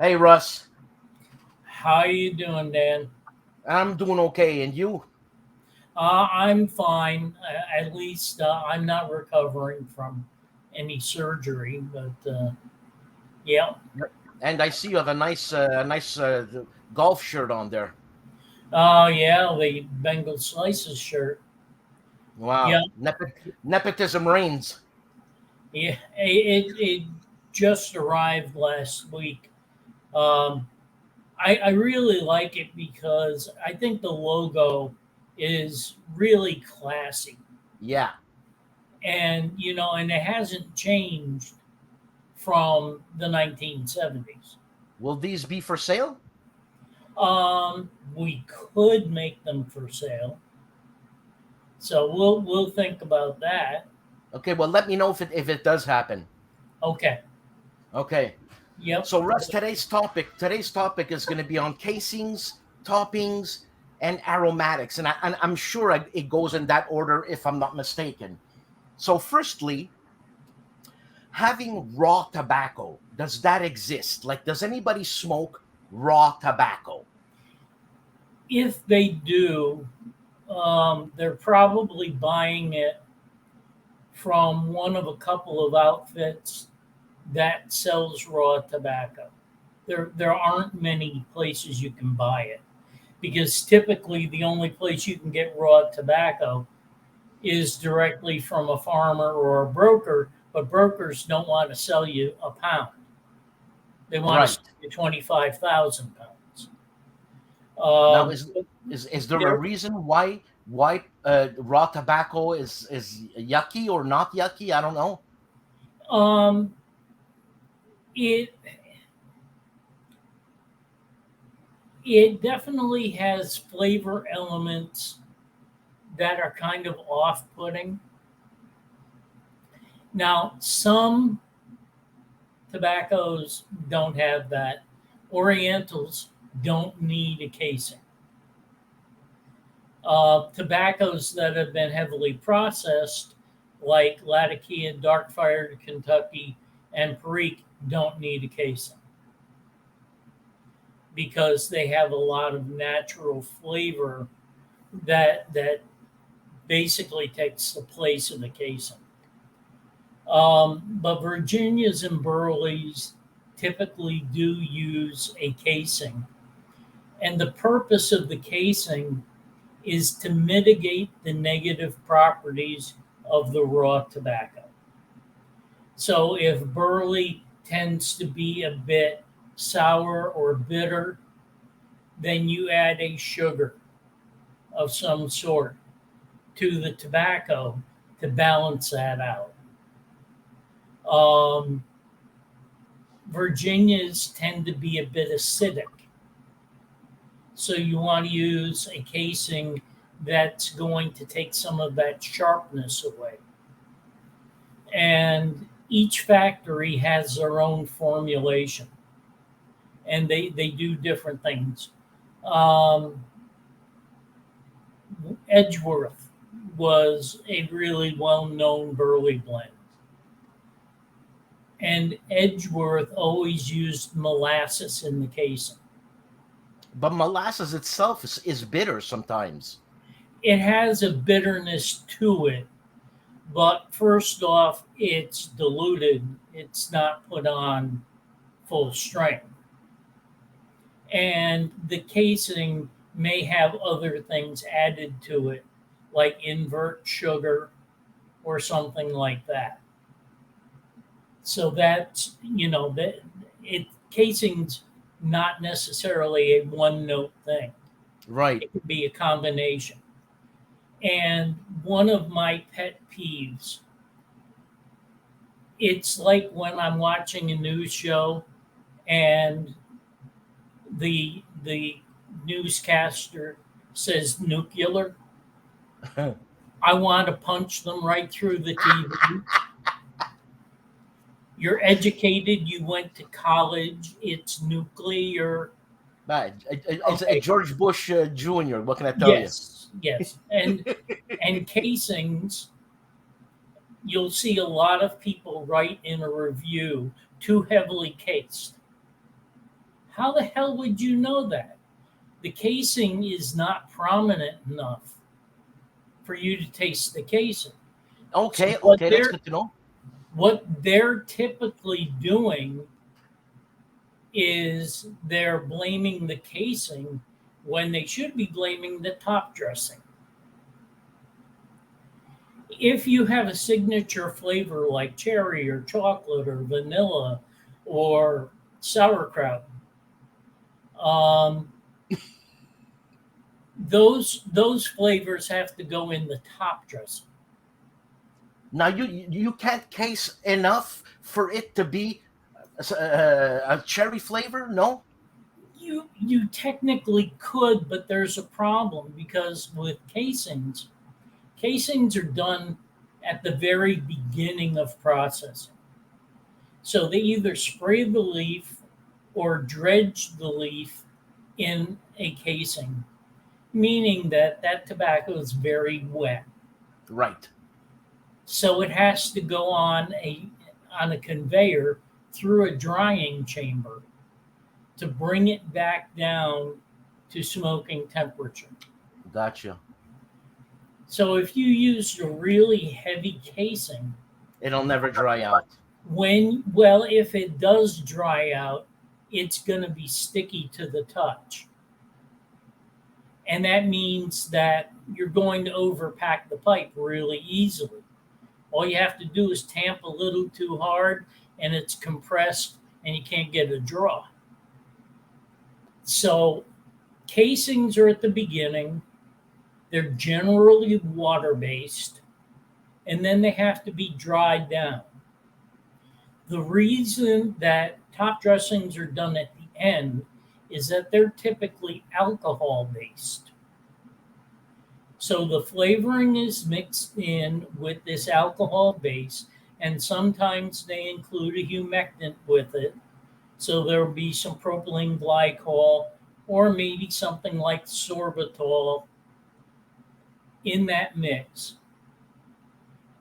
Hey Russ, How you doing, Dan? I'm doing okay, and you? I'm fine. At least I'm not recovering from any surgery, but yeah. And I see you have a nice golf shirt on there. Oh, yeah, the Bengal Slices shirt. Yeah, Wow, nepotism reigns. yeah. It just arrived last week. Um, I really like it because I think the logo is really classy, Yeah. and it hasn't changed from the 1970s. Will these be for sale? We could make them for sale, so we'll think about that. Okay. Well, let me know if it does happen. Okay. Okay. Yep. So Russ, today's topic is going to be on casings, toppings, and aromatics, and I'm sure it goes in that order if I'm not mistaken. So, firstly, having raw tobacco, does that exist? Like, does anybody smoke raw tobacco? If they do, they're probably buying it from one of a couple of outfits that sells raw tobacco. There aren't many places you can buy it because typically the only place you can get raw tobacco is directly from a farmer or a broker, but brokers don't want to sell you a pound. They want to Right. sell you 25,000 pounds. Now, Um, is there a there, reason why raw tobacco is yucky or not yucky? I don't know. um, it it definitely has flavor elements that are kind of off-putting. Now, some tobaccos don't have that. Orientals don't need a casing. Tobaccos that have been heavily processed, like Latakia, Dark Fired Kentucky, and Perique, don't need a casing because they have a lot of natural flavor that basically takes the place of the casing. But Virginias and Burleys typically do use a casing, and the purpose of the casing is to mitigate the negative properties of the raw tobacco. So if burley tends to be a bit sour or bitter, then you add a sugar of some sort to the tobacco to balance that out. Um, Virginias tend to be a bit acidic, so you want to use a casing that's going to take some of that sharpness away. And each factory has their own formulation, and they do different things. Um, Edgeworth was a really well known burley blend, and Edgeworth always used molasses in the casing. But molasses itself is bitter sometimes. It has a bitterness to it, but first off, it's diluted, it's not put on full strength. And the casing may have other things added to it, like invert sugar or something like that. So that it casing's not necessarily a one note thing. Right. It could be a combination. And one of my pet peeves, it's like when I'm watching a news show and the newscaster says nuclear. I want to punch them right through the TV. You're educated, you went to college, it's nuclear. It's a Okay, George Bush Jr. What can I tell you? yes, yes. And casings, you'll see a lot of people write in a review too heavily cased. How the hell would you know that? The casing is not prominent enough for you to taste the casing. So Okay, okay, that's good to know. what they're typically doing is they're blaming the casing when they should be blaming the top dressing. If you have a signature flavor like cherry or chocolate or vanilla or sauerkraut, um, those flavors have to go in the top dressing. Now you can't case enough for it to be a cherry flavor. No. You technically could, but there's a problem because with casings are done at the very beginning of processing. So they either spray the leaf or dredge the leaf in a casing, meaning that that tobacco is very wet. Right. So it has to go on a conveyor through a drying chamber to bring it back down to smoking temperature. Gotcha. So if you use a really heavy casing, It'll never dry out. if it does dry out, it's going to be sticky to the touch. And that means that you're going to overpack the pipe really easily. All you have to do is tamp a little too hard and it's compressed and you can't get a draw. So casings are at the beginning. They're generally water based and then they have to be dried down. The reason that top dressings are done at the end is that they're typically alcohol based. So the flavoring is mixed in with this alcohol base, and sometimes they include a humectant with it. So there will be some propylene glycol or maybe something like sorbitol in that mix.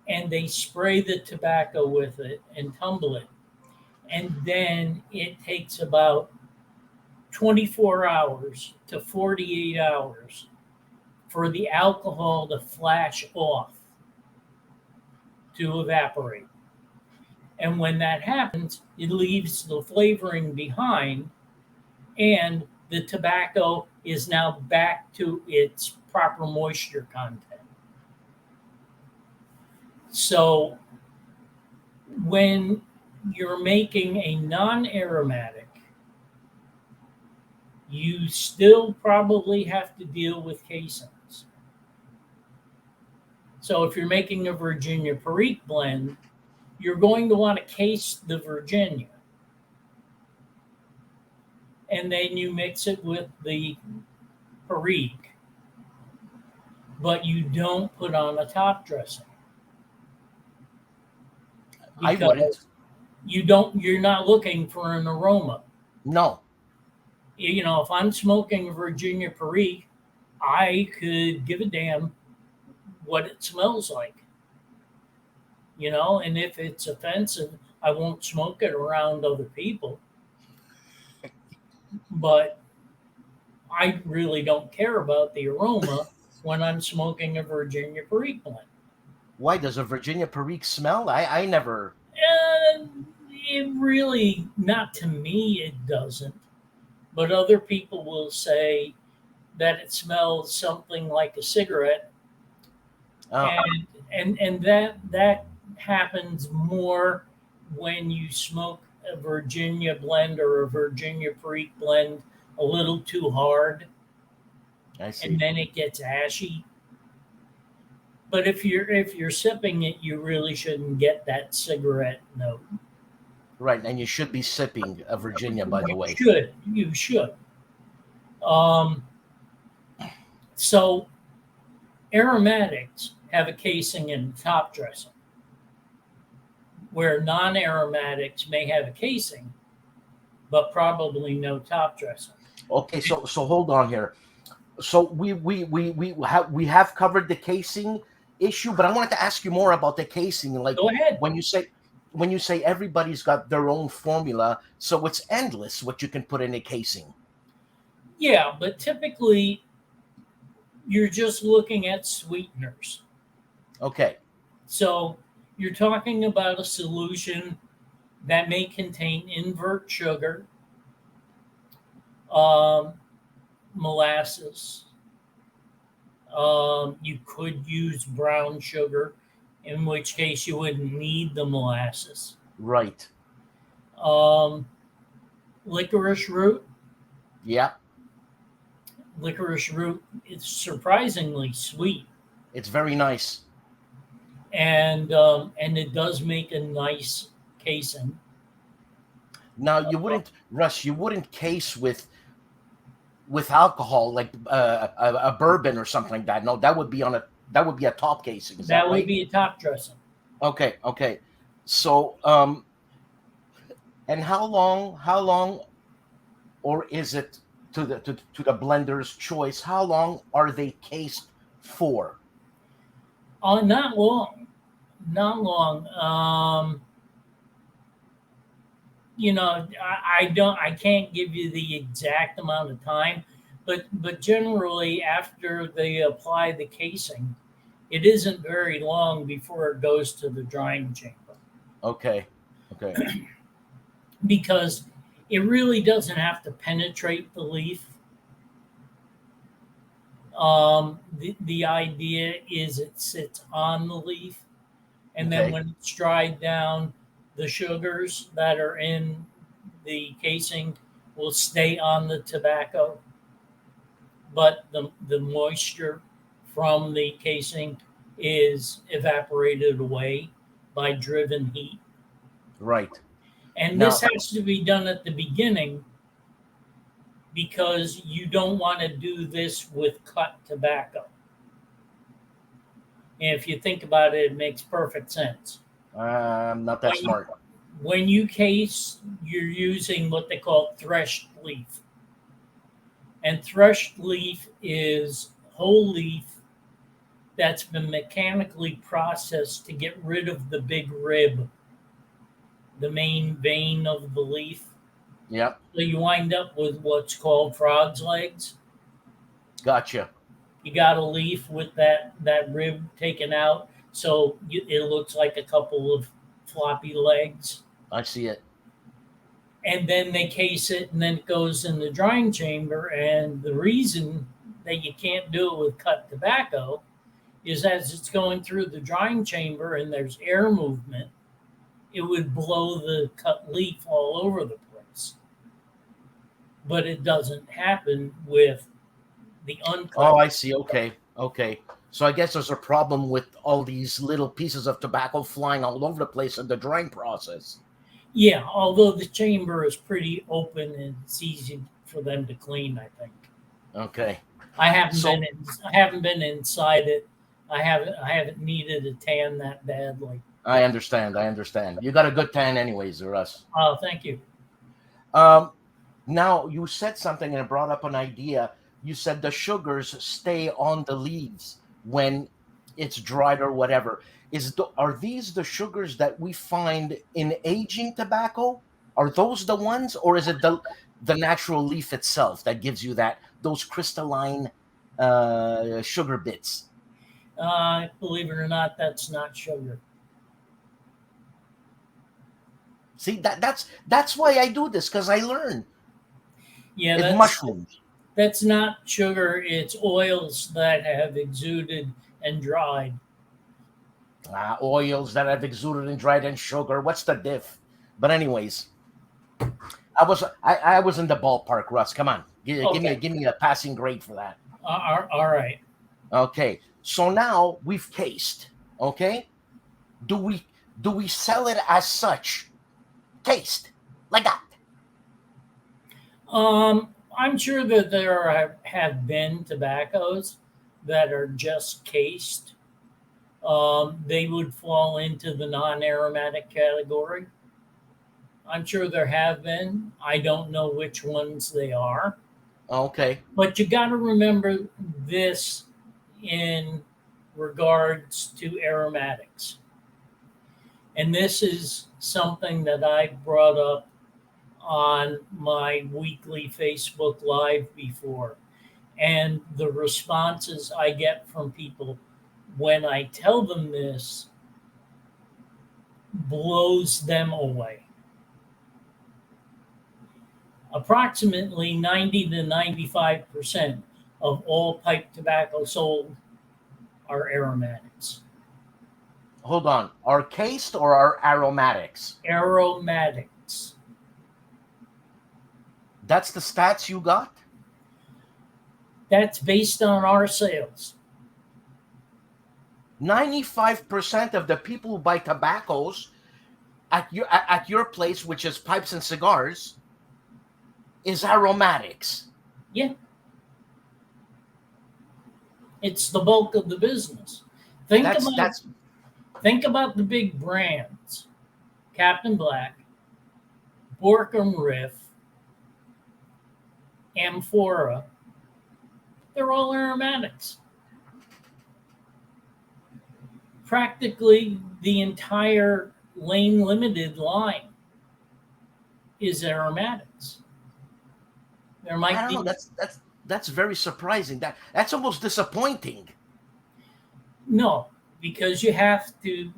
And they spray the tobacco with it and tumble it. And then it takes about 24 hours to 48 hours for the alcohol to flash off, to evaporate. And when that happens, it leaves the flavoring behind, and the tobacco is now back to its proper moisture content. So when you're making a non-aromatic, you still probably have to deal with casings. So if you're making a Virginia Perique blend, you're going to want to case the Virginia. And then you mix it with the Perique. But you don't put on a top dressing. I wouldn't. You're not looking for an aroma. No. You know, if I'm smoking a Virginia Perique, I could give a damn what it smells like. You know, and if it's offensive, I won't smoke it around other people. But I really don't care about the aroma when I'm smoking a Virginia Perique blend. Why does a Virginia Perique smell? I never. It really, not to me, it doesn't. But other people will say that it smells something like a cigarette, Oh, and that happens more when you smoke a Virginia blend or a Virginia Perique blend a little too hard, I see. and then it gets ashy. But if you're sipping it, you really shouldn't get that cigarette note. Right, and you should be sipping a Virginia, by the way. You should. Um, so aromatics have a casing and top dressing, where non-aromatics may have a casing, but probably no top dressing. Okay, so hold on here. So we have covered the casing issue, but I wanted to ask you more about the casing. Like Go ahead. when you say when you say everybody's got their own formula, so it's endless what you can put in a casing. Yeah, but typically you're just looking at sweeteners. Okay. So you're talking about a solution that may contain invert sugar, um, molasses. You could use brown sugar, in which case you wouldn't need the molasses. Right. Um, licorice root. Yeah. Licorice root is surprisingly sweet, It's very nice. and it does make a nice casing. Now you wouldn't, Russ, you wouldn't case with alcohol like a bourbon or something like that. No, that would be a top casing. Is that That would right? be a top dressing. Okay. Okay. So and how long, or is it to the blender's choice? How long are they cased for? Not long, not long. I can't give you the exact amount of time, but generally after they apply the casing, it isn't very long before it goes to the drying chamber Okay. Okay. because it really doesn't have to penetrate the leaf. The idea is it sits on the leaf, and then Okay. when it's dried down, the sugars that are in the casing will stay on the tobacco, but the moisture from the casing is evaporated away by driven heat. Right. And this Now, has to be done at the beginning because you don't want to do this with cut tobacco. And if you think about it, it makes perfect sense. I'm not that When you, smart. when you case, you're using what they call threshed leaf. And threshed leaf is whole leaf that's been mechanically processed to get rid of the big rib, the main vein of the leaf. Yep. So you wind up with what's called frog's legs. Gotcha. You got a leaf with that rib taken out, so it looks like a couple of floppy legs. I see it. And then they case it, and then it goes in the drying chamber. And the reason that you can't do it with cut tobacco is as it's going through the drying chamber and there's air movement, it would blow the cut leaf all over the place. But it doesn't happen with the Oh, uncut. I see. Okay. Okay. So I guess there's a problem with all these little pieces of tobacco flying all over the place in the drying process. Yeah, although the chamber is pretty open and it's easy for them to clean, I think. Okay. I haven't So been in, I haven't been inside it. I haven't needed a tan that badly. I understand. I understand. You got a good tan, anyways, Russ. Oh, thank you. Um, Now you said something and it brought up an idea. You said the sugars stay on the leaves when it's dried or whatever. Are these the sugars that we find in aging tobacco? Are those the ones, or is it the natural leaf itself that gives you those crystalline sugar bits? Believe it or not, that's not sugar. See, that's why I do this, because I learn. Yeah, It's that's mushrooms. that's not sugar. It's oils that have exuded and dried. Oils that have exuded and dried and sugar. What's the diff? But anyways, I was in the ballpark, Russ. Come on, Okay, give me a passing grade for that. all right. Okay, so now we've cased. Okay, do we sell it as such, cased like that? I'm sure that there have been tobaccos that are just cased. They would fall into the non-aromatic category. I'm sure there have been. I don't know which ones they are, Okay, but you got to remember this in regards to aromatics. And this is something that I brought up on my weekly Facebook Live before. And the responses I get from people when I tell them this blows them away. Approximately 90 to 95% of all pipe tobacco sold are aromatics. Hold on. Are cased or are aromatics? Aromatics. That's the stats you got? That's based on our sales. 95% of the people who buy tobaccos at your place, which is pipes and cigars, is aromatics. Yeah. It's the bulk of the business. Think about think about the big brands. Captain Black, Borkum Riff, Amphora. They're all aromatics. Practically the entire Lane Limited line is aromatics. There I might don't know. be That's very surprising. That's almost disappointing. no, because you have to.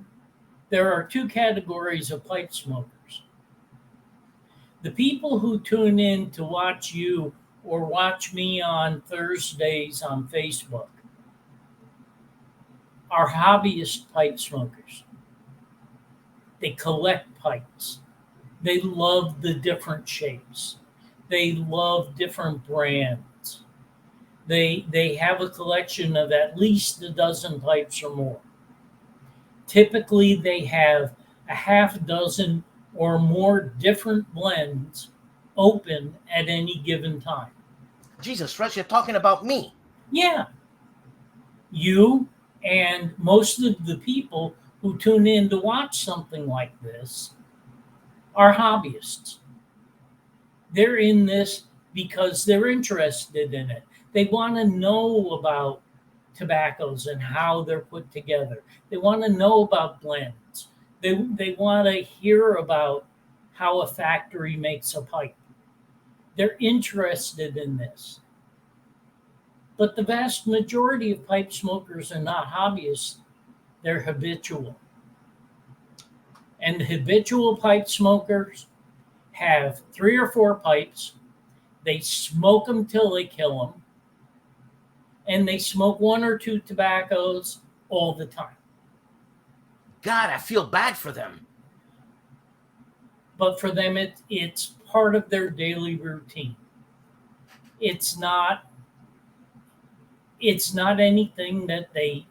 There are two categories of pipe smokers: the people who tune in to watch you or watch me on Thursdays on Facebook are hobbyist pipe smokers. They collect pipes. They love the different shapes. They love different brands. They have a collection of at least a dozen pipes or more. Typically, they have a half dozen or more different blends open at any given time. Jesus Christ, you're talking about me. Yeah, you and most of the people who tune in to watch something like this are hobbyists. They're in this because they're interested in it. They want to know about tobaccos and how they're put together. They want to know about blends. They want to hear about how a factory makes a pipe. They're interested in this. But the vast majority of pipe smokers are not hobbyists, they're habitual. And the habitual pipe smokers have 3 or 4 pipes. They smoke them till they kill them, and they smoke 1 or 2 tobaccos all the time. God, I feel bad for them. But for them, it's part of their daily routine. It's not it's not anything that they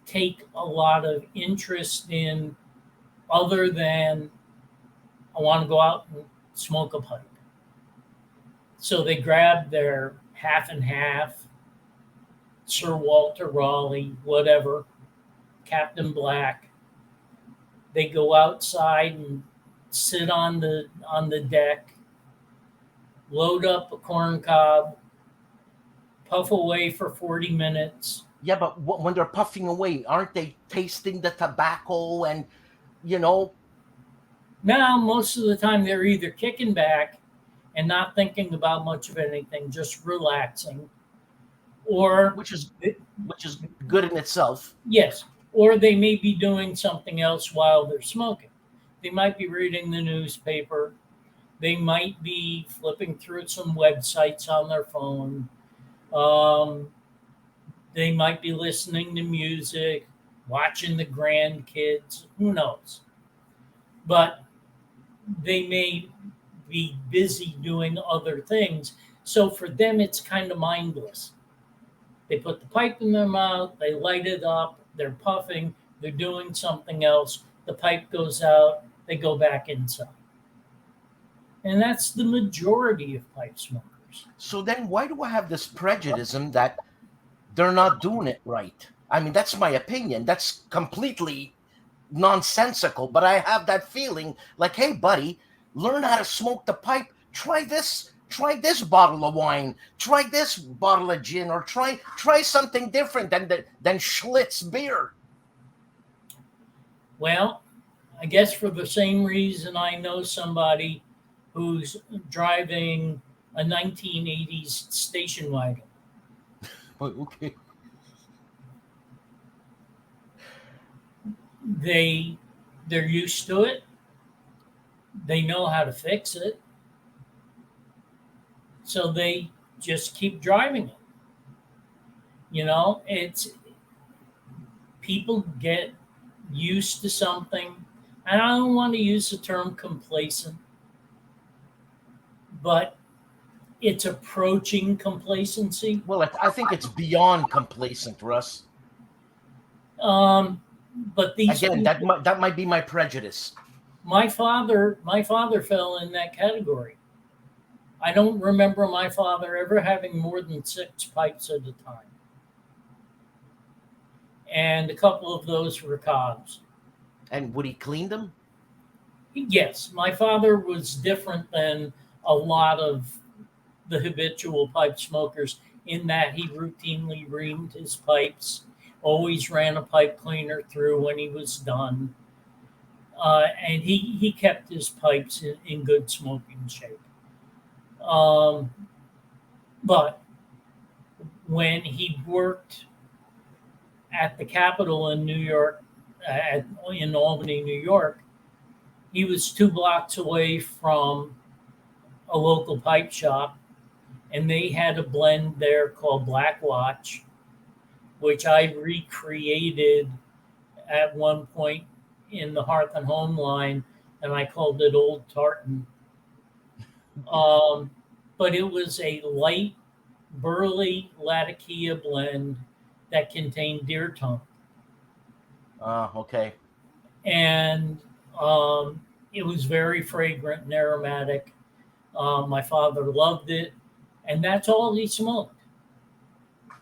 take a lot of interest in, other than I want to go out and smoke a pipe. So they grab their half and half, Sir Walter Raleigh, whatever, Captain Black. They go outside and sit on the deck, load up a corn cob, puff away for 40 minutes. Yeah, but when they're puffing away, aren't they tasting the tobacco and, you know, Now, most of the time, they're either kicking back and not thinking about much of anything, just relaxing, or which is which is good in itself. yes, or they may be doing something else while they're smoking. They might be reading the newspaper. They might be flipping through some websites on their phone. Um, they might be listening to music, watching the grandkids. Who knows? But they may be busy doing other things. So for them, it's kind of mindless. They put the pipe in their mouth, they light it up, they're puffing, they're doing something else. The pipe goes out, they go back inside. And that's the majority of pipe smokers. So then why do I have this prejudice that they're not doing it right? I mean, that's my opinion. That's completely nonsensical, but I have that feeling like, hey, buddy, learn how to smoke the pipe. Try this bottle of wine. Try this bottle of gin, or try something different than Schlitz beer. Well, I guess for the same reason I know somebody who's driving a 1980s station wagon. Oh, okay. They they're used to it. They know how to fix it, so they just keep driving it. It's people get used to something, and I don't want to use the term complacent, but it's approaching complacency. Well, I think it's beyond complacent, Russ. Um, but these Again, people, that might be my prejudice. my father fell in that category. I don't remember my father ever having more than 6 pipes at a time, and a couple of those were cobs. And would he clean them? Yes, my father was different than a lot of the habitual pipe smokers in that he routinely reamed his pipes, always ran a pipe cleaner through when he was done, and he kept his pipes in good smoking shape. Um, but when he worked at the Capitol in New York, in Albany, New York, he was 2 blocks away from a local pipe shop, and they had a blend there called Black Watch, which I recreated at one point in the Hearth and Home line, and I called it Old Tartan. Um, but it was a light, burly Latakia blend that contained deer tongue, Okay. and it was very fragrant and aromatic. My father loved it, and that's all he smoked.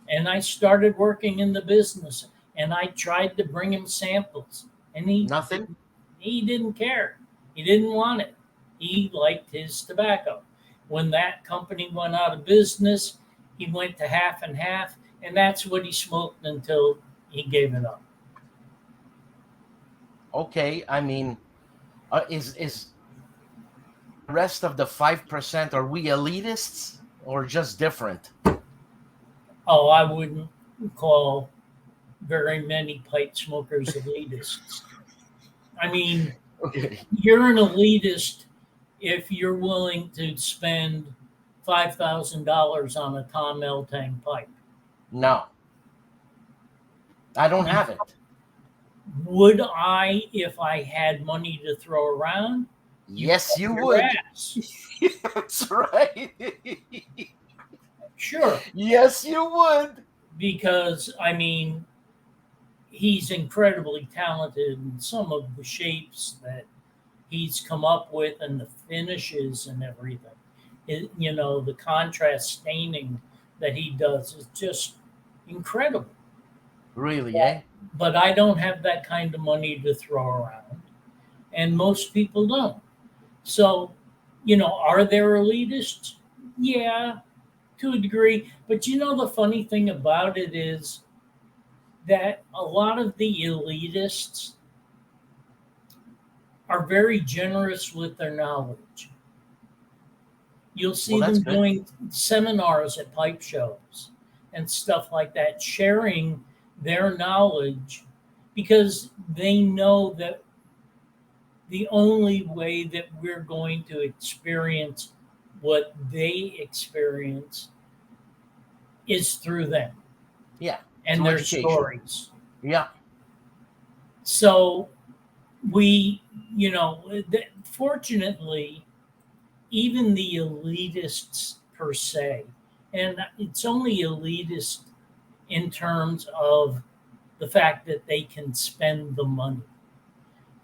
And I started working in the business, and I tried to bring him samples, and Nothing? he didn't care. He didn't want it. He liked his tobacco. When that company went out of business, he went to half and half, and that's what he smoked until he gave it up. Okay. I mean, is the rest of the 5%, are we elitists or just different? Oh, I wouldn't call very many pipe smokers elitists. I mean, Okay. you're an elitist if you're willing to spend $5,000 on a Tom L. Tang pipe. No, I don't have it. Would I if I had money to throw around? You Yes, bet you your would. ass. That's right. Sure, Yes, you would. because I mean, he's incredibly talented in some of the shapes that he's come up with and the finishes and everything. The contrast staining that he does is just incredible. Really, eh? But I don't have that kind of money to throw around, and most people don't. So, are there elitists? Yeah, to a degree. But the funny thing about it is that a lot of the elitists are very generous with their knowledge. You'll Well, see that's them good. doing seminars at pipe shows and stuff like that, sharing their knowledge because they know that the only way that we're going to experience what they experience is through them Yeah, and through their education. stories. Yeah. So we, fortunately, even the elitists per se, and it's only elitist in terms of the fact that they can spend the money,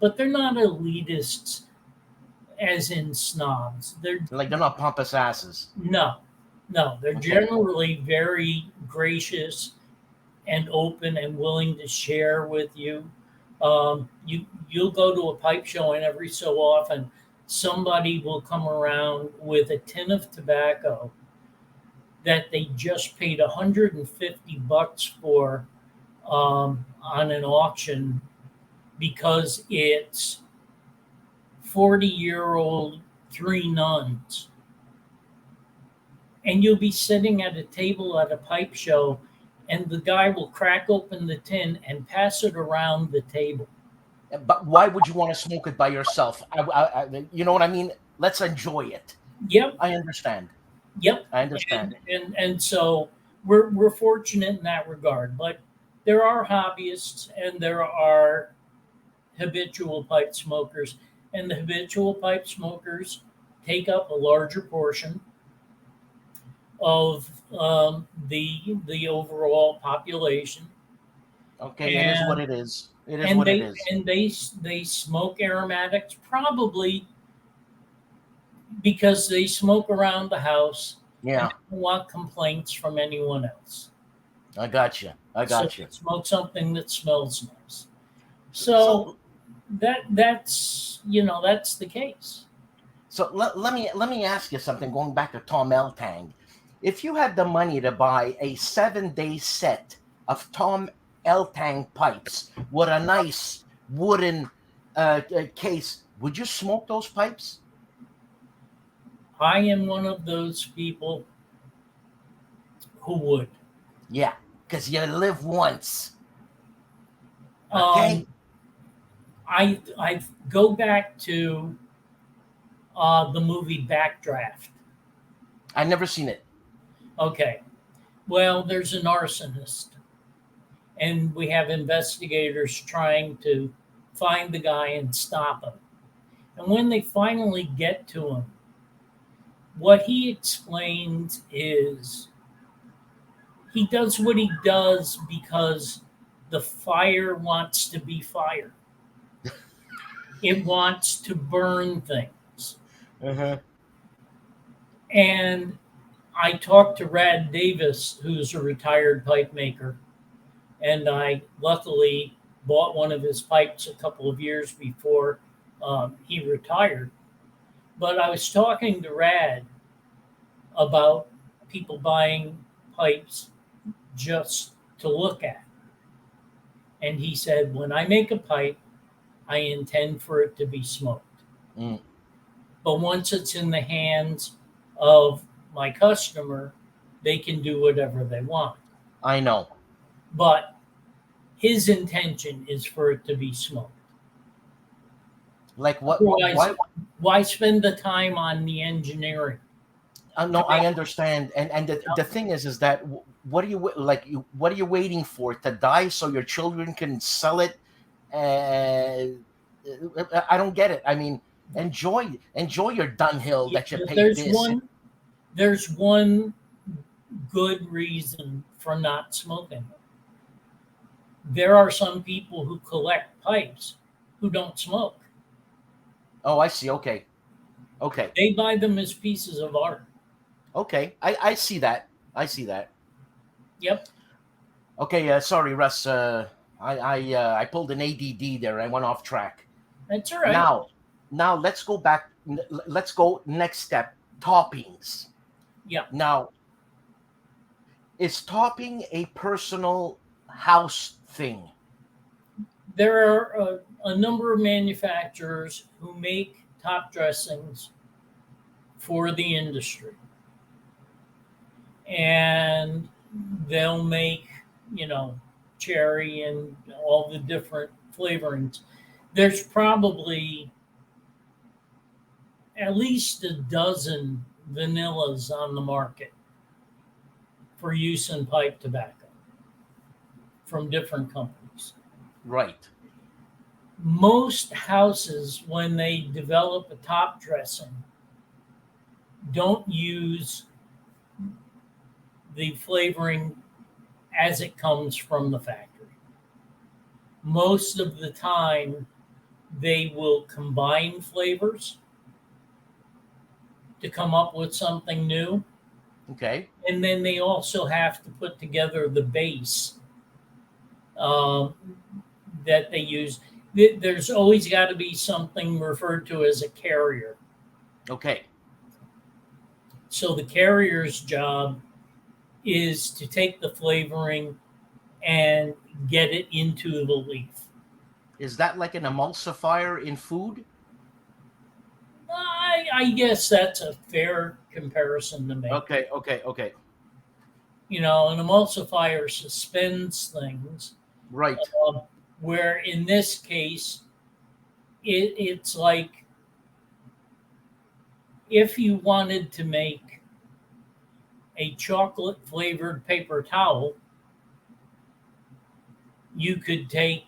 but they're not elitists as in snobs. They're Like they're not pompous asses. no, no, they're Okay. generally very gracious and open and willing to share with you. You'll go to a pipe show, and every so often, somebody will come around with a tin of tobacco that they just paid $150 for on an auction because it's 40-year-old three nuns, and you'll be sitting at a table at a pipe show, and the guy will crack open the tin and pass it around the table. But why would you want to smoke it by yourself? You know what I mean? Let's enjoy it. Yep, I understand. yep. I understand. And so we're fortunate in that regard. But there are hobbyists and there are habitual pipe smokers, and the habitual pipe smokers take up a larger portion of the overall population, Okay, it is what and it is. It is and what it they is. and they they smoke aromatics probably because they smoke around the house and Yeah, they don't want complaints from anyone else. I got you. I So got they you. smoke something that smells nice. So So that's the case. let me ask you something. Going back to Tom Eltang, if you had the money to buy a 7-day set of Tom Eltang pipes with a nice wooden case, would you smoke those pipes? I am one of those people who would. Yeah, because you live once. Okay, Um, I go back to the movie Backdraft. I never seen it. Okay, well, there's an arsonist, and we have investigators trying to find the guy and stop him. And when they finally get to him, what he explains is he does what he does because the fire wants to be fire. It wants to burn things. Uh-huh. And I talked to Rad Davis, who's a retired pipe maker, and I luckily bought one of his pipes a couple of years before he retired. But I was talking to Rad about people buying pipes just to look at. And he said, when I make a pipe, I intend for it to be smoked. Mm, But once it's in the hands of my customer, they can do whatever they want. I know. But his intention is for it to be smoked. Like what? Otherwise, Why? why spend the time on the engineering No, to I make understand. And the thing is that what are you like? What are you waiting for to die so your children can sell it? Uh, I don't get it. I mean, enjoy your Dunhill that you paid there's this. one good reason for not smoking. There are some people who collect pipes who don't smoke. Oh, I see. Okay, okay, They buy them as pieces of art. okay. I see that. I see that. Yep, Okay. Sorry, Russ. I pulled an ADD there. I went off track. that's all right. Now, let's go back. Let's go next step. Toppings. Yep. Now, is topping a personal house thing? There are a number of manufacturers who make top dressings for the industry, and they'll make, you know, cherry and all the different flavorings. There's probably at least a dozen vanillas on the market for use in pipe tobacco from different companies. Right. Most houses, when they develop a top dressing, don't use the flavoring as it comes from the factory. Most of the time, they will combine flavors to come up with something new. Okay. And then they also have to put together the base um, that they use. There's always got to be something referred to as a carrier. Okay. So the carrier's job is to take the flavoring and get it into the leaf. Is that like an emulsifier in food? I guess that's a fair comparison to make. Okay, okay, okay. An emulsifier suspends things, Right, um, where in this case, it's like if you wanted to make a chocolate flavored paper towel, you could take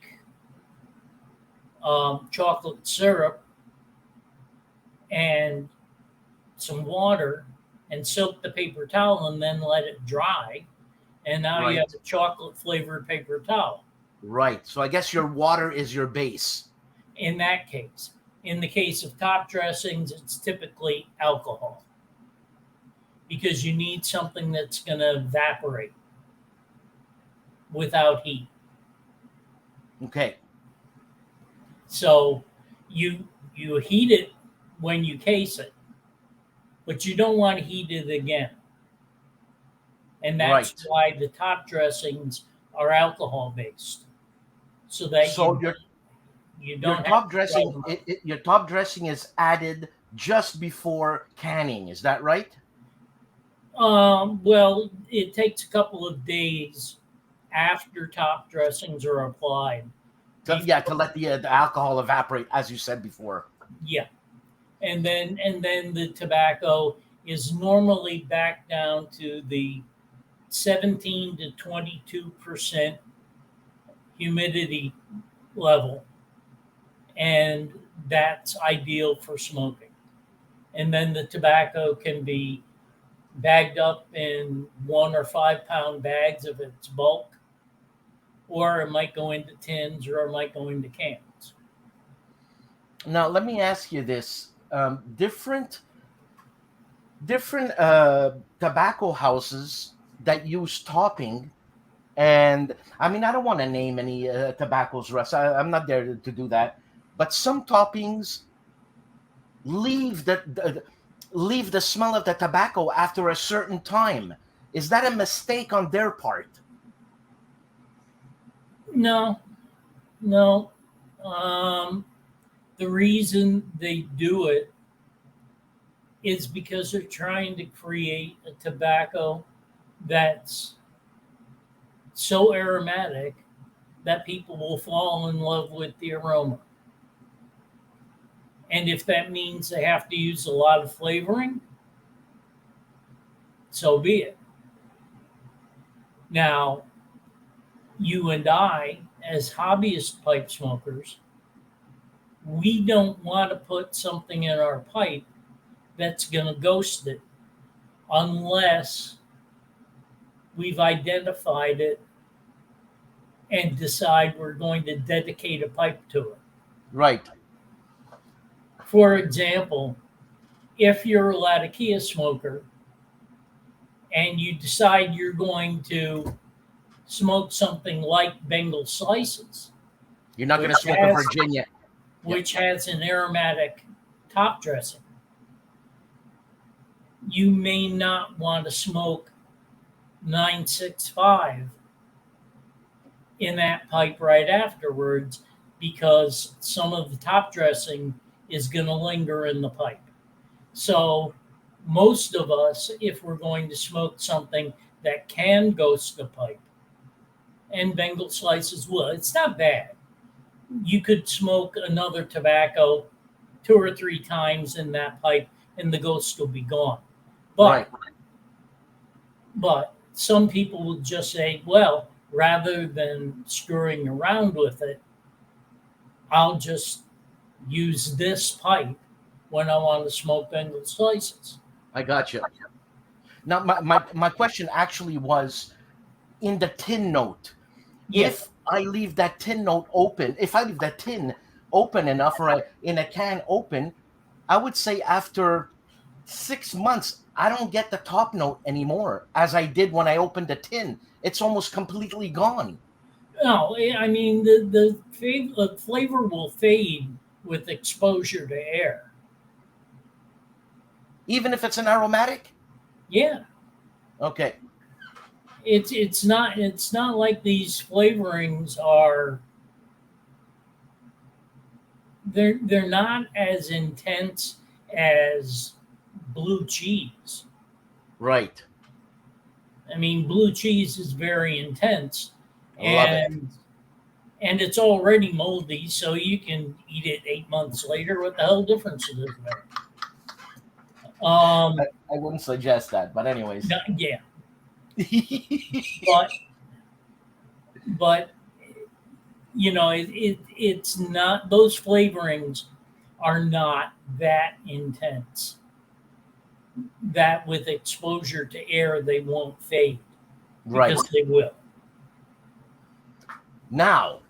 chocolate syrup and some water and soak the paper towel and then let it dry. And now you right, have a chocolate flavored paper towel right. So I guess your water is your base. in that case. In the case of top dressings, it's typically alcohol because you need something that's going to evaporate without heat. Okay, So you heat it when you case it, but you don't want to heat it again. And that's right. why the top dressings are alcohol based, so that So you your don't have top to dry dressing, them out. your top dressing is added just before canning. Is that right? Well, it takes a couple of days after top dressings are applied. Yeah, Before, to let the alcohol evaporate, as you said before. yeah, and then the tobacco is normally back down to the 17 to 22% humidity level, and that's ideal for smoking. And then the tobacco can be bagged up in 1 or 5 pound bags if it's bulk, or it might go into tins or it might go into cans. Now, let me ask you this: different tobacco houses that use topping, and I mean, I don't want to name any tobaccos, Russ. I'm not there to do that. But some toppings leave leave the smell of the tobacco after a certain time. Is that a mistake on their part? No, no. Um, the reason they do it is because they're trying to create a tobacco that's so aromatic that people will fall in love with the aroma. And if that means they have to use a lot of flavoring, so be it. Now, you and I, as hobbyist pipe smokers, we don't want to put something in our pipe that's going to ghost it unless we've identified it and decide we're going to dedicate a pipe to it. Right. For example, if you're a Latakia smoker and you decide you're going to smoke something like Bengal slices, You're not going to which smoke a has Virginia. Yeah. which has an aromatic top dressing, you may not want to smoke 965 in that pipe right afterwards because some of the top dressing is going to linger in the pipe. So, most of us, if we're going to smoke something that can ghost the pipe, and Bengal slices will, it's not bad. You could smoke another tobacco 2 or 3 times in that pipe and the ghost will be gone. But Right. but some people will just say, well, rather than screwing around with it, I'll just use this pipe when I want to smoke Bengal slices. I got you. Now, my question actually was in the tin note. Yeah. If I leave that tin note open, if I leave that tin open enough, or in a can open, I would say after 6 months, I don't get the top note anymore as I did when I opened the tin. It's almost completely gone, No, I mean the flavor will fade with exposure to air. even if it's an aromatic. Yeah, Okay, it's not like these flavorings are they're not as intense as blue cheese. Right. I mean, blue cheese is very intense, Love it. and it's already moldy, so you can eat it 8 months later. What the hell difference does it make? I, Um, I wouldn't suggest that, but anyways. yeah, but but it's not, those flavorings are not that intense. That with exposure to air, they won't fade Right. because they will. Now,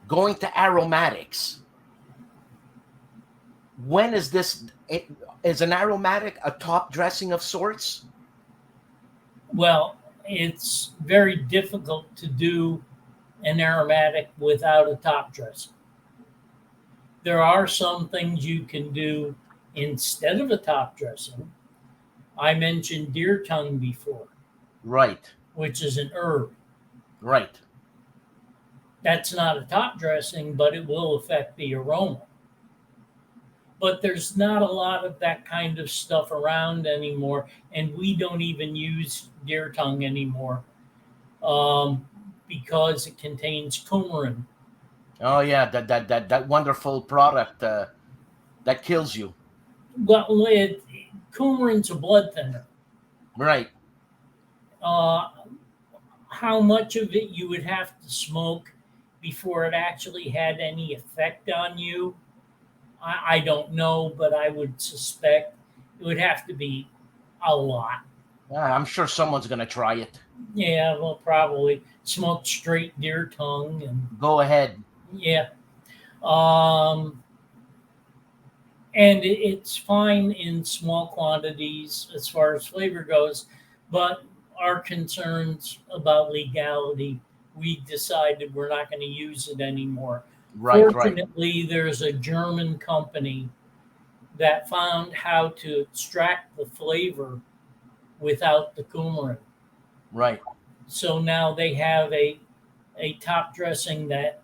going to aromatics. When is this? Is an aromatic a top dressing of sorts? Well, it's very difficult to do an aromatic without a top dressing. There are some things you can do instead of a top dressing. I mentioned deer tongue before, Right. which is an herb. Right. That's not a top dressing, but it will affect the aroma. But there's not a lot of that kind of stuff around anymore, and we don't even use deer tongue anymore, um, because it contains coumarin. Oh yeah, that wonderful product that kills you. Well, coumarin's a blood thinner. Right. Uh, how much of it you would have to smoke before it actually had any effect on you, I don't know, but I would suspect it would have to be a lot. I'm sure someone's gonna try it. Yeah, well, probably smoke straight deer tongue, and Go ahead. yeah, um, and it's fine in small quantities as far as flavor goes, but our concerns about legality, we decided we're not going to use it anymore. Right. Right. Fortunately, there's a German company that found how to extract the flavor without the coumarin. Right. So now they have a top dressing that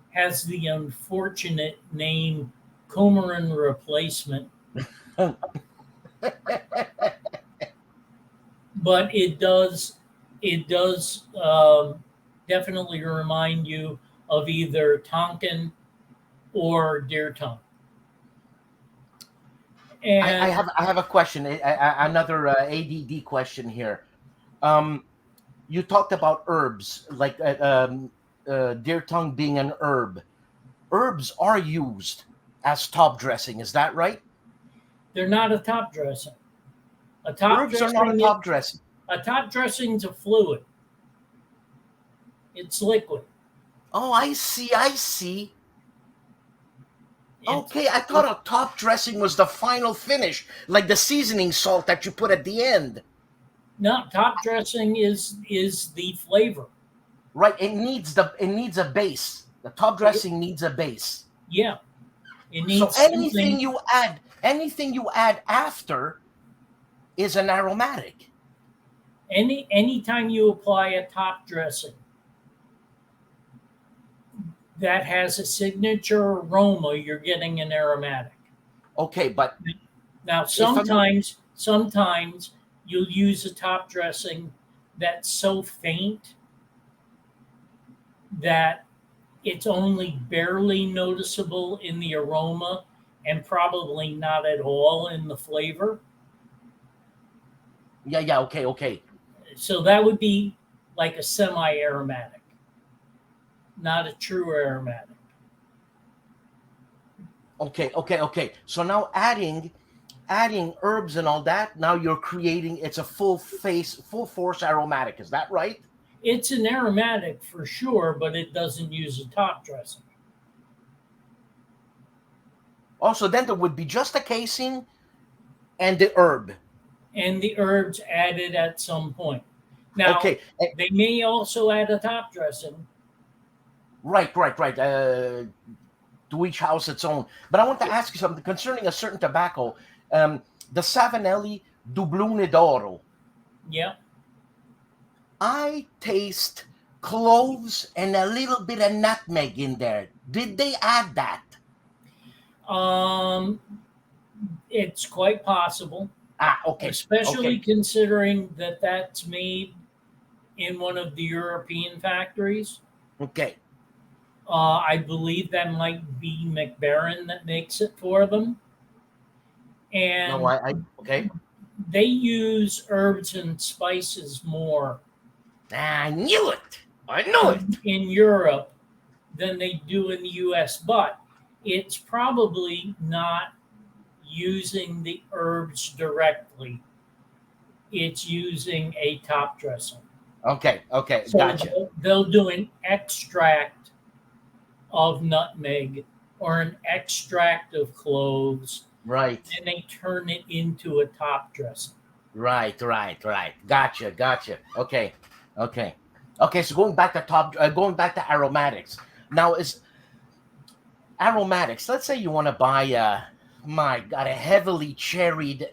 has the unfortunate name coumarin replacement, but it does definitely remind you of either Tonkin or deer tongue. I And have a question. Another ADD question here. Um, you talked about herbs, like deer tongue being an herb. Herbs are used as top dressing. Is that right? they're not a top dressing. A top Herbs are not a dressing top dressing. a top dressing's a fluid. It's liquid. Oh, I see. I see. It's Okay, I thought a top dressing was the final finish, like the seasoning salt that you put at the end. not top dressing is the flavor. Right, it needs a base. The top dressing needs a base. Yeah, it So needs something. anything you add after is an aromatic. Anytime you apply a top dressing that has a signature aroma, you're getting an aromatic. Okay, but Now, if I'm not sometimes you'll use a top dressing that's so faint that it's only barely noticeable in the aroma and probably not at all in the flavor. yeah, okay. So that would be like a semi aromatic, not a true aromatic. Okay. So now adding herbs and all that, now you're creating it's a full force aromatic. Is that right? It's an aromatic for sure, but it doesn't use a top dressing. Also, then there would be just a casing and the herb. And the herbs added at some point. Now, Okay, they may also add a top dressing. right. To each house its own. But I want to ask you something concerning a certain tobacco, the Savinelli Doublone d'Oro. Yeah. I taste cloves and a little bit of nutmeg in there. Did they add that? Um, It's quite possible, Ah, okay, especially okay, considering that that's made in one of the European factories. okay. I believe that might be McBaron that makes it for them. No, And okay. they use herbs and spices more I knew it. I knew it. in Europe than they do in the US, but it's probably not using the herbs directly. It's using a top dressing. Okay, okay, So gotcha. they'll do an extract of nutmeg or an extract of cloves, Right, and they turn it into a top dressing. right. Gotcha, gotcha. Okay, okay, okay. So going back to aromatics. Now is aromatics. Let's say you want to buy my God, a heavily cherried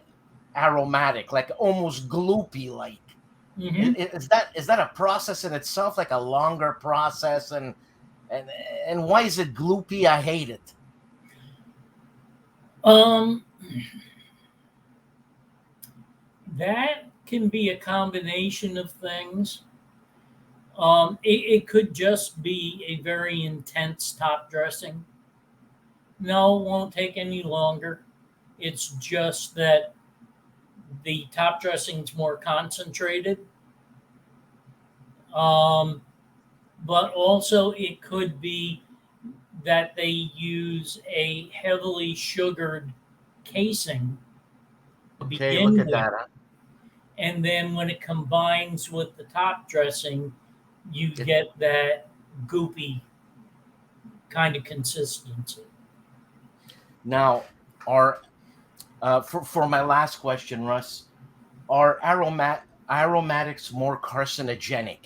aromatic, like almost gloopy like. Hmm. Is that a process in itself, like a longer process, and and why is it gloopy? I hate it. Um, that can be a combination of things. It could just be a very intense top dressing. No, it won't take any longer. It's just that the top dressing's more concentrated. Um, but also, it could be that they use a heavily sugared casing to Okay, look begin at with, that. Huh? and then when it combines with the top dressing, you It- get that goopy kind of consistency. Now, are for my last question, Russ, are aromatics more carcinogenic?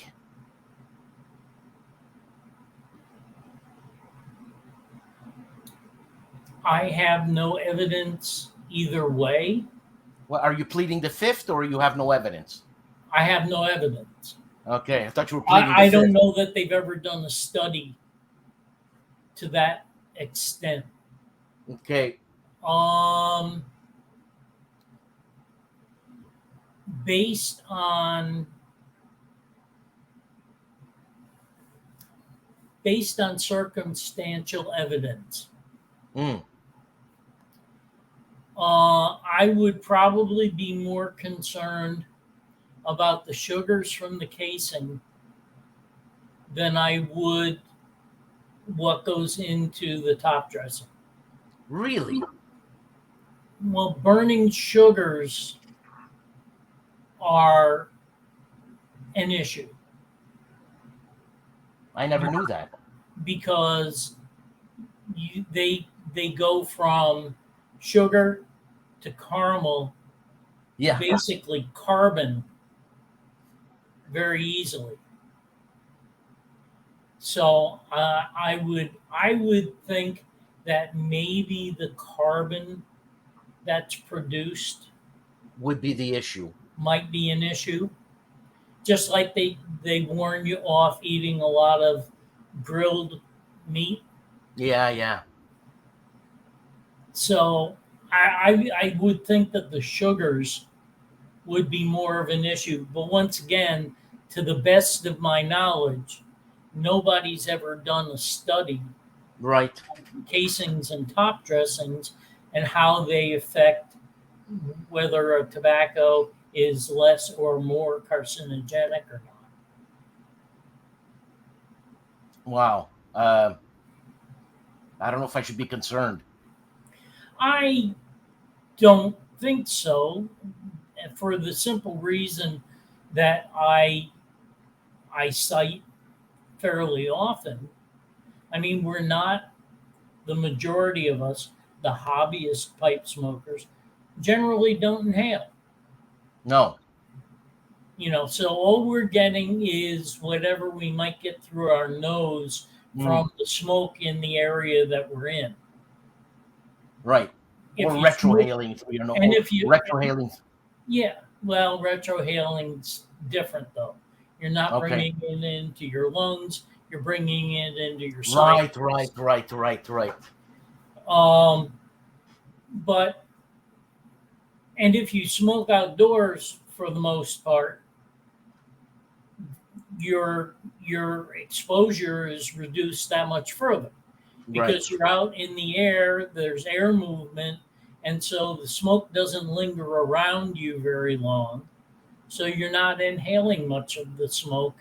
I have no evidence either way. Well, are you pleading the fifth, or you have no evidence? I have no evidence. Okay, I thought you were pleading the I don't fifth. know that they've ever done a study to that extent. Okay, Um, based on circumstantial evidence, mm, I would probably be more concerned about the sugars from the casing than I would what goes into the top dressing. really? Well, burning sugars are an issue I never knew that. because they go from sugar to caramel to Yeah. basically carbon very easily. So I would think that maybe the carbon that's produced Would be the issue. might be an issue. Just like they warn you off eating a lot of grilled meat. Yeah, yeah. So I would think that the sugars would be more of an issue. But once again, to the best of my knowledge, nobody's ever done a study Right. on casings and top dressings and how they affect whether a tobacco is less or more carcinogenic or not. Wow. I don't know if I should be concerned. I don't think so, for the simple reason that I cite fairly often. I mean, we're not, the majority of us, the hobbyist pipe smokers, generally don't inhale. No. So all we're getting is whatever we might get through our nose Mm, from the smoke in the area that we're in. right. Or If you smoke, retrohaling, and or if you, retrohaling. yeah, well, retrohaling's different though. You're not Okay. bringing it into your lungs, you're bringing it into your Right, right, sinuses. right. Um, but And if you smoke outdoors, for the most part, your exposure is reduced that much further Right. because you're out in the air, there's air movement, and so the smoke doesn't linger around you very long. So you're not inhaling much of the smoke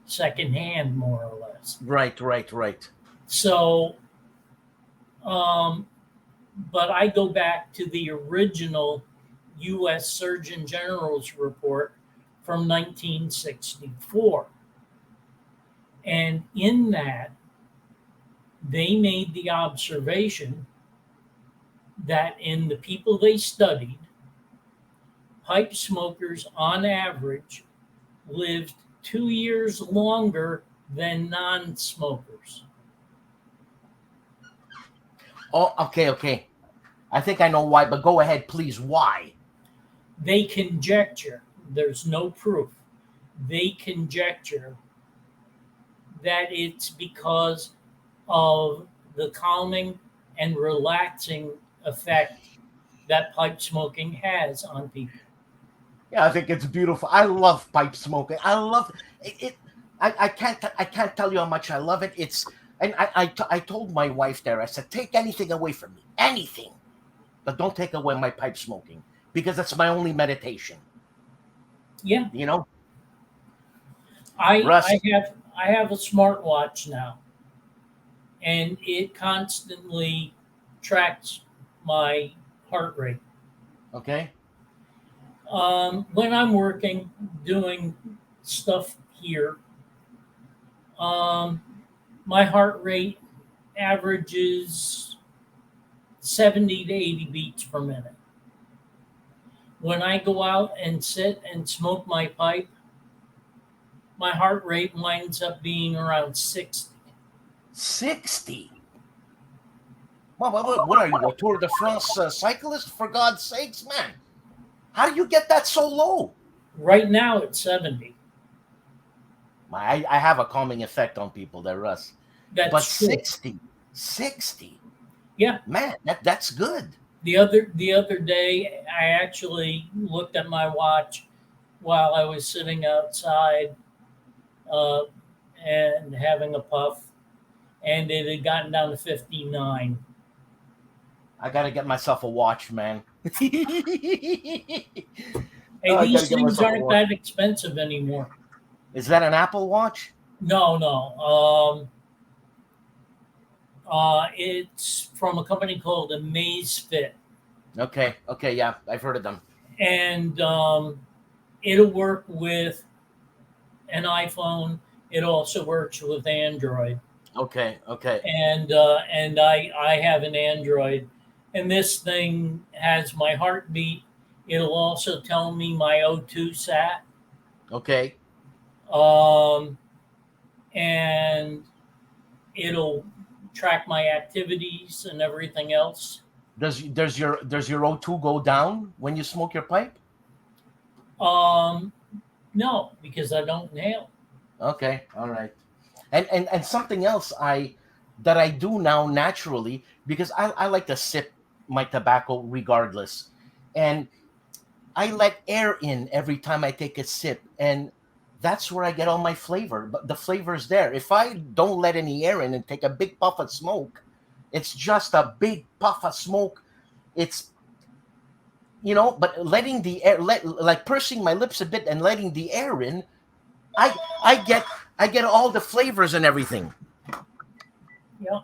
secondhand, more or less. Right. Right. Right. So, um, but I go back to the original U.S. Surgeon General's report from 1964. And in that, they made the observation that in the people they studied, pipe smokers on average lived 2 years longer than non smokers. Oh, okay, okay. I think I know why, but go ahead, please. Why? They conjecture, there's no proof, they conjecture that it's because of the calming and relaxing effect that pipe smoking has on people. Yeah, I think it's beautiful. I love pipe smoking. I love it. I can't tell you how much I love it. It's and I told my wife there. I said, take anything away from me, anything, but don't take away my pipe smoking because that's my only meditation. Yeah, You know, I Russ. I have I have a smartwatch now, and it constantly tracks my heart rate. Okay. When I'm working, doing stuff here, um, my heart rate averages 70 to 80 beats per minute. When I go out and sit and smoke my pipe, my heart rate winds up being around 60. 60. Well, what are you, a Tour de France cyclist? For God's sakes, man! How do you get that so low? Right now it's 70. I have a calming effect on people there, Russ. But That's true. 60, 60, Yeah. man, that's good. The other day I actually looked at my watch while I was sitting outside uh, and having a puff, and it had gotten down to 59. I gotta get myself a watch, man. Hey, Oh, I gotta these get things myself a aren't watch. that expensive anymore. Is that an Apple Watch? No, no. It's from a company called Amazfit, Okay, okay, yeah, I've heard of them. and it'll work with an iPhone. It also works with Android, Okay, okay, and I have an Android, and this thing has my heartbeat. It'll also tell me my O2 sat, okay. um, and it'll track my activities and everything else. Does your O2 go down when you smoke your pipe? Um, no, because I don't inhale. Okay, all right. And something else I do now naturally because I like to sip my tobacco regardless. And I let air in every time I take a sip, and that's where I get all my flavor. But the flavor's there. If I don't let any air in and take a big puff of smoke, it's just a big puff of smoke. It's but letting the air like pursing my lips a bit and letting the air in, I get all the flavors and everything. Yeah,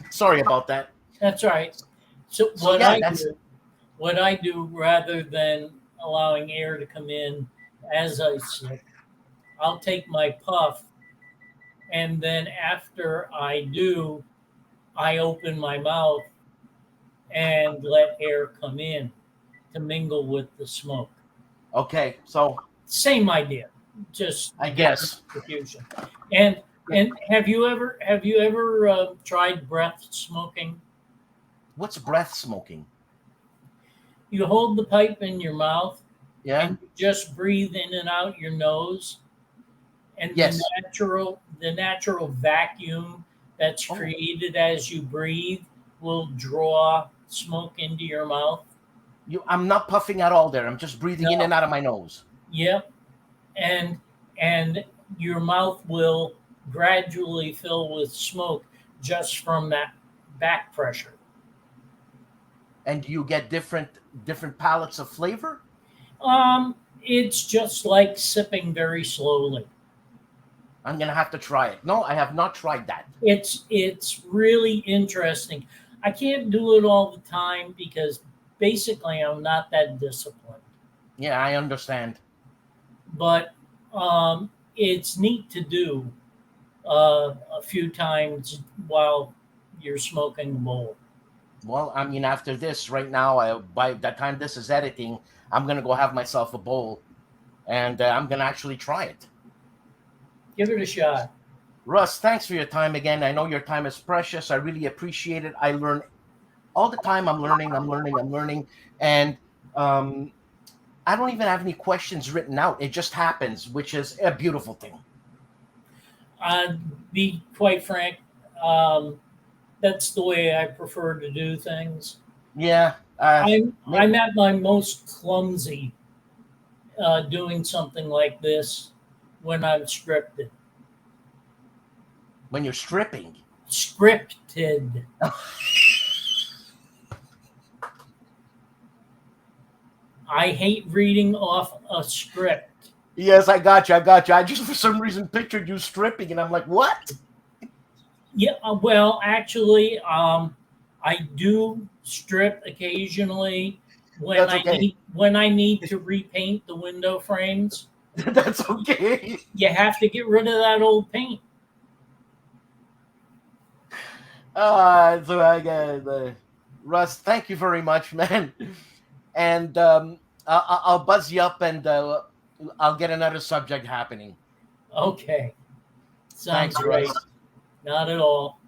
Sorry about that. that's right. So So yeah, that's what I do rather than allowing air to come in as I sip, I'll take my puff, and then after I do, I open my mouth and let air come in to mingle with the smoke. okay. So Same idea, just I different guess diffusion. And have you ever tried breath smoking? what's breath smoking? You hold the pipe in your mouth Yeah. and you just breathe in and out your nose, and the Yes. natural the natural vacuum that's Oh, created as you breathe will draw smoke into your mouth. I'm not puffing at all there. I'm just breathing in No, and out of my nose. yep, and and your mouth will gradually fill with smoke just from that back pressure. And you get different palettes of flavor. It's just like sipping very slowly. I'm gonna have to try it. No, I have not tried that. It's really interesting. I can't do it all the time because basically I'm not that disciplined. Yeah, I understand. But it's neat to do a few times while you're smoking a bowl. Well, I mean, after this, right now, by the time this is editing, I'm gonna go have myself a bowl, and I'm gonna actually try it. Give it a shot. Russ, thanks for your time again. I know your time is precious. I really appreciate it. I learn all the time. I'm learning. I'm learning. I'm learning, and um, I don't even have any questions written out. It just happens, which is a beautiful thing. Be quite frank, um, that's the way I prefer to do things. Yeah. I'm at my most clumsy doing something like this when I'm scripted. When you're stripping. Scripted. I hate reading off a script. Yes, I got you. I got you. I just for some reason pictured you stripping, and I'm like, what? Yeah, well, actually, I do strip occasionally That's okay. when I need to repaint the window frames. That's okay. You have to get rid of that old paint. So I got Russ. Thank you very much, man. And I'll buzz you up, and I'll get another subject happening. Okay, sounds Thanks, great. Russ. Not at all.